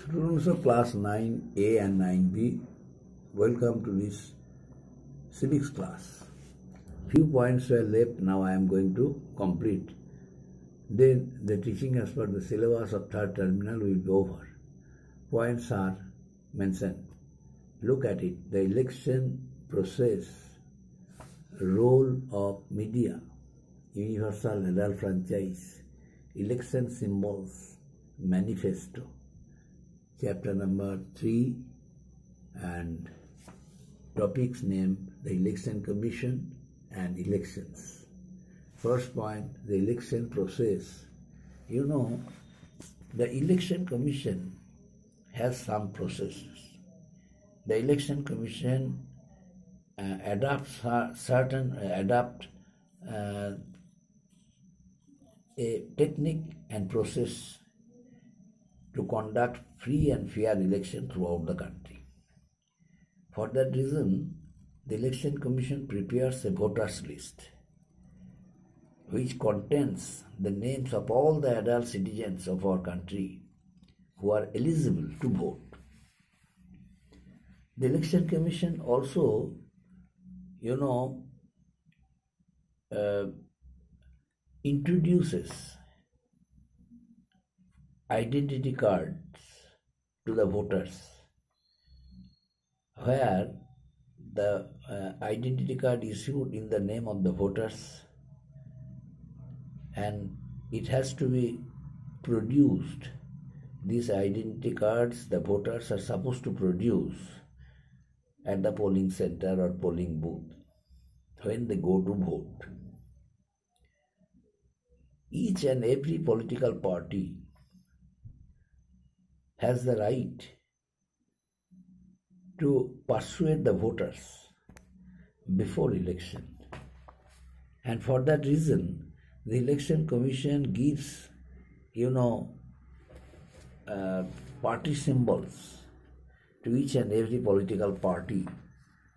Students of class 9A and 9B, welcome to this civics class. Few points were left, now I am going to complete. Then the teaching as per the syllabus of third terminal will be over. Points are mentioned. Look at it. The election process, role of media, universal adult franchise, election symbols, manifesto. Chapter number 3 and topics named the Election Commission and elections. First point, the election process. You know, the Election Commission has some processes. The Election Commission adopts a technique and process to conduct free and fair election throughout the country. For that reason, the Election Commission prepares a voters list which contains the names of all the adult citizens of our country who are eligible to vote. The Election Commission also, introduces identity cards to the voters, where the identity card is issued in the name of the voters and it has to be produced. These identity cards the voters are supposed to produce at the polling center or polling booth when they go to vote. Each and every political party has the right to persuade the voters before election. And for that reason, the Election Commission gives, party symbols to each and every political party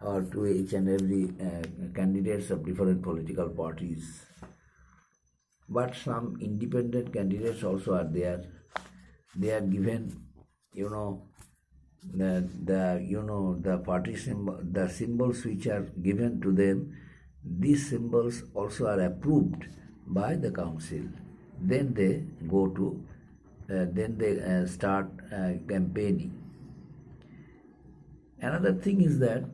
or to each and every candidates of different political parties. But some independent candidates also are there. They are given the party symbol, the symbols which are given to them, these symbols also are approved by the council. Then they go to, start campaigning. Another thing is that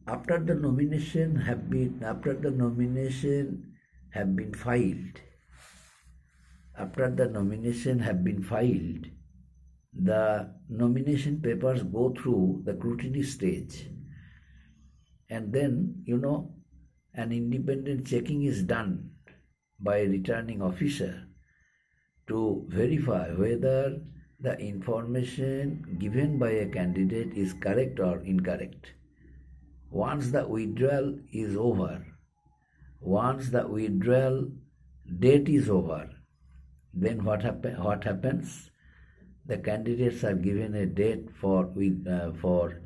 after the nomination have been filed, the nomination papers go through the scrutiny stage, and then an independent checking is done by a returning officer to verify whether the information given by a candidate is correct or incorrect. Once the withdrawal is over, once the withdrawal date is over, then what happens? The candidates are given a date for withdrawing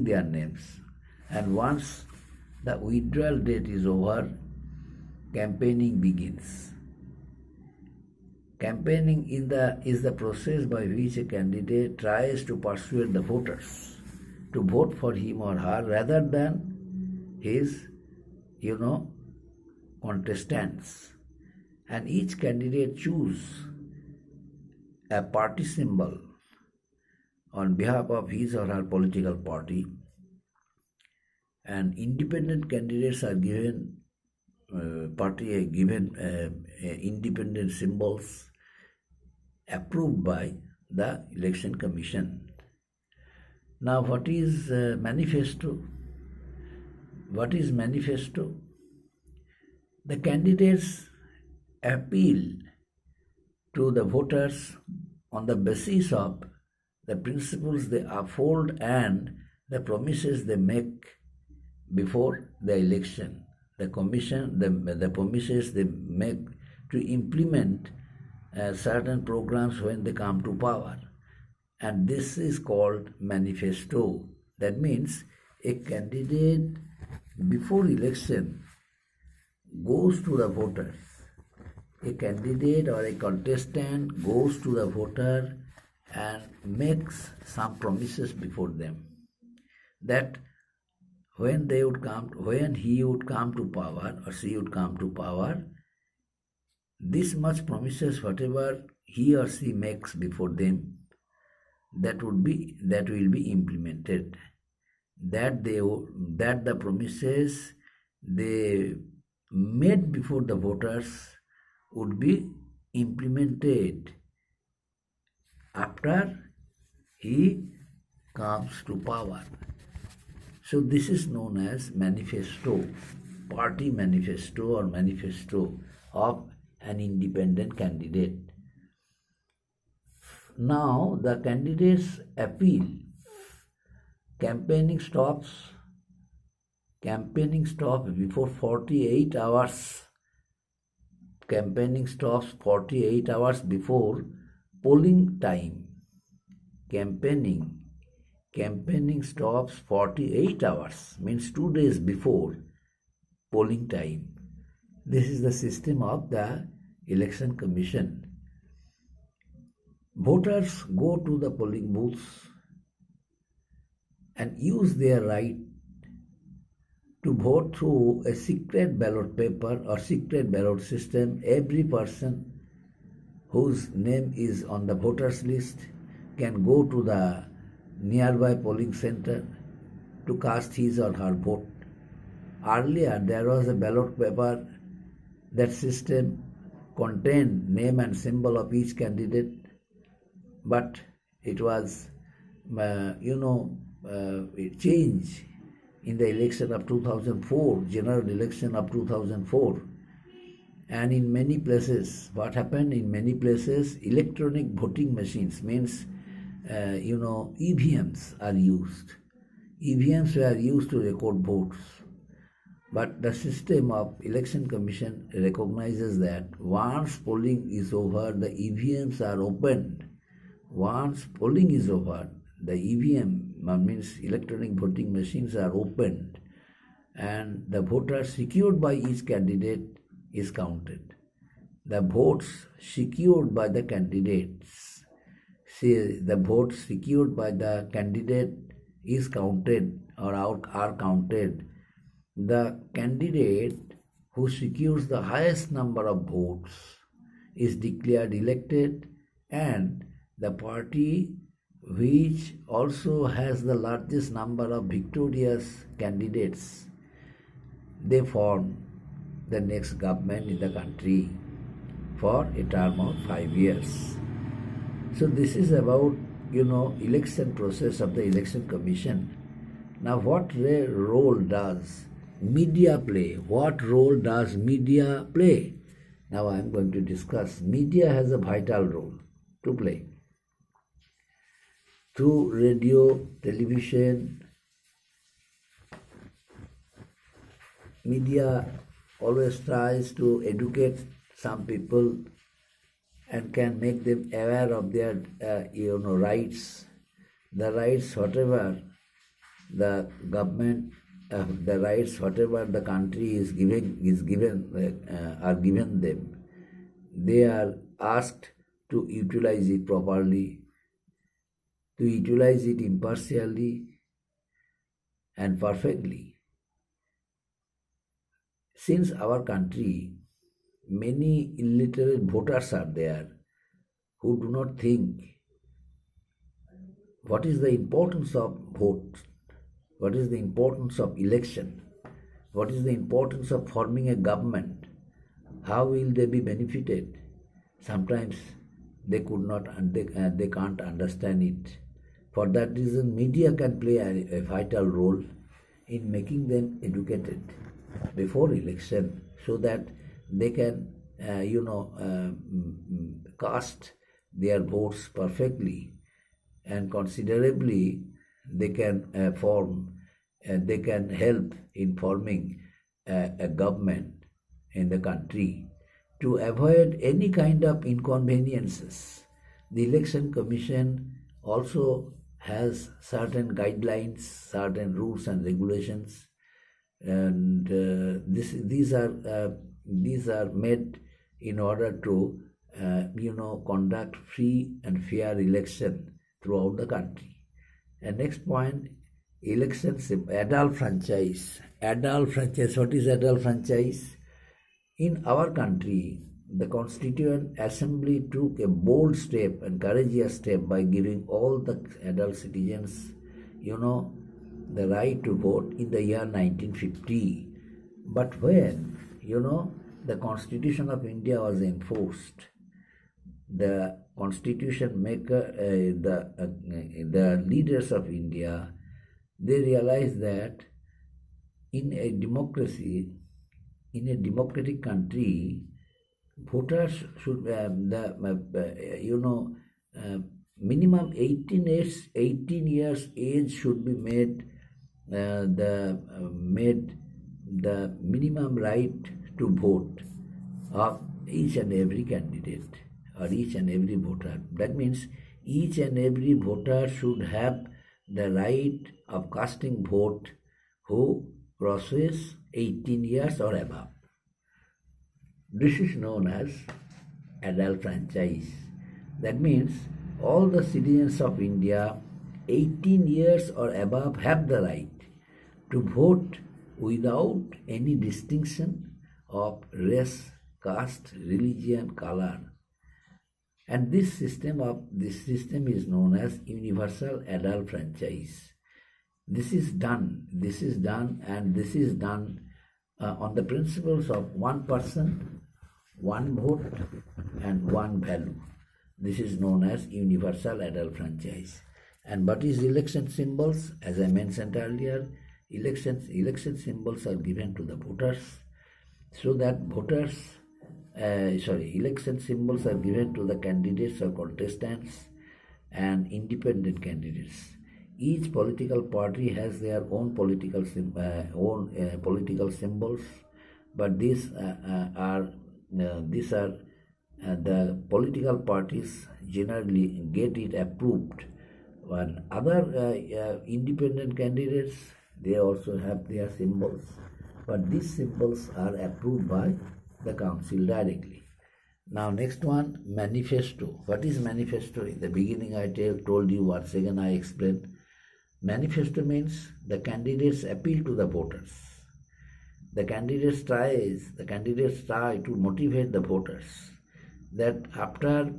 their names, and once the withdrawal date is over, campaigning begins. Campaigning is the process by which a candidate tries to persuade the voters to vote for him or her rather than his contestants, and each candidate choose a party symbol on behalf of his or her political party, and independent candidates are given independent symbols approved by the Election Commission. Now, what is manifesto? What is manifesto? The candidates appeal to the voters on the basis of the principles they uphold and the promises they make before the election. The promises they make to implement certain programs when they come to power. And this is called manifesto. That means a candidate before election goes to the voters a candidate or a contestant goes to the voter and makes some promises before them that when he would come to power or she would come to power, this much promises whatever he or she makes before them, that will be implemented. That the promises they made before the voters would be implemented after he comes to power. So this is known as manifesto, party manifesto or manifesto of an independent candidate. Now the candidates appeal. Campaigning stops before 48 hours. Campaigning stops 48 hours before polling time. Campaigning stops 48 hours, means 2 days before polling time. This is the system of the Election Commission. Voters go to the polling booths and use their right to vote through a secret ballot paper or secret ballot system. Every person whose name is on the voters list can go to the nearby polling center to cast his or her vote. Earlier there was a ballot paper. That system contained name and symbol of each candidate, but it was it changed in the election of 2004, general election of 2004. And in many places, what happened in many places, electronic voting machines, means EVMs are used. EVMs were used to record votes. But the system of Election Commission recognizes that once polling is over, the EVMs are opened. Once polling is over, the EVM, means electronic voting machines, are opened, and the voters secured by each candidate is counted. The votes secured by the candidates, the votes secured by the candidate is counted or are counted. The candidate who secures the highest number of votes is declared elected, and the party which also has the largest number of victorious candidates, they form the next government in the country for a term of 5 years. So this is about election process of the Election Commission. Now what role does media play? What role does media play? Now I am going to discuss. Media has a vital role to play. Through radio, television, media always tries to educate some people and can make them aware of their rights. The rights whatever the government, the rights whatever the country is given are given them. They are asked to utilize it properly, to utilize it impartially and perfectly. Since our country, many illiterate voters are there who do not think what is the importance of vote, what is the importance of election, what is the importance of forming a government, how will they be benefited. Sometimes they could not and they can't understand it. For that reason, media can play a vital role in making them educated before election, so that they can cast their votes perfectly and considerably. They can they can help in forming a government in the country. To avoid any kind of inconveniences, the Election Commission also has certain guidelines, certain rules and regulations, and these are made in order to conduct free and fair election throughout the country. And next point, adult franchise. Adult franchise. What is adult franchise? In our country, the Constituent Assembly took a bold step and courageous step by giving all the adult citizens, the right to vote in the year 1950. But when, the Constitution of India was enforced, the constitution maker, the leaders of India, they realized that in a democracy, in a democratic country, voters should minimum 18 years age should be made the minimum right to vote of each and every candidate or each and every voter. That means each and every voter should have the right of casting vote who crosses 18 years or above. This is known as adult franchise. That means all the citizens of India 18 years or above have the right to vote without any distinction of race, caste, religion, color. And this system is known as universal adult franchise. This is done on the principles of one person, one vote, and one value. This is known as universal adult franchise. And what is election symbols? As I mentioned earlier, election symbols are given to the voters so that election symbols are given to the candidates or contestants and independent candidates. Each political party has their own political symbols, but these are the political parties generally get it approved. When other independent candidates, they also have their symbols, but these symbols are approved by the council directly. Now next one, manifesto. What is manifesto? In the beginning I told you, once again I explained. Manifesto means the candidates appeal to the voters. The candidates try to motivate the voters that after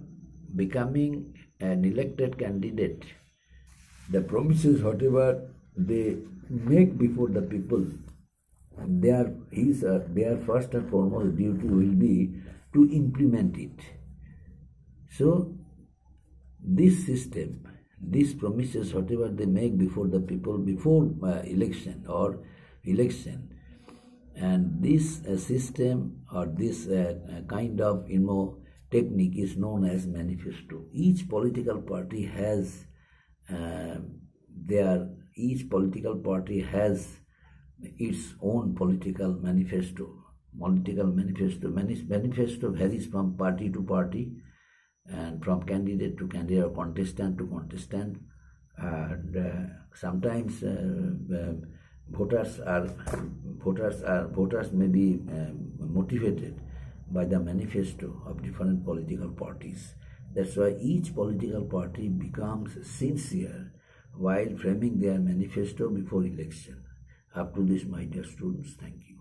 becoming an elected candidate, the promises whatever they make before the people, their first and foremost duty will be to implement it. So this system, these promises whatever they make before the people before election, and this system or this kind of technique is known as manifesto. Each political party has its own political manifesto. Manifesto varies from party to party and from candidate to candidate or contestant to contestant, and sometimes voters may be motivated by the manifesto of different political parties. That's why each political party becomes sincere while framing their manifesto before election. Up to this, my dear students, thank you.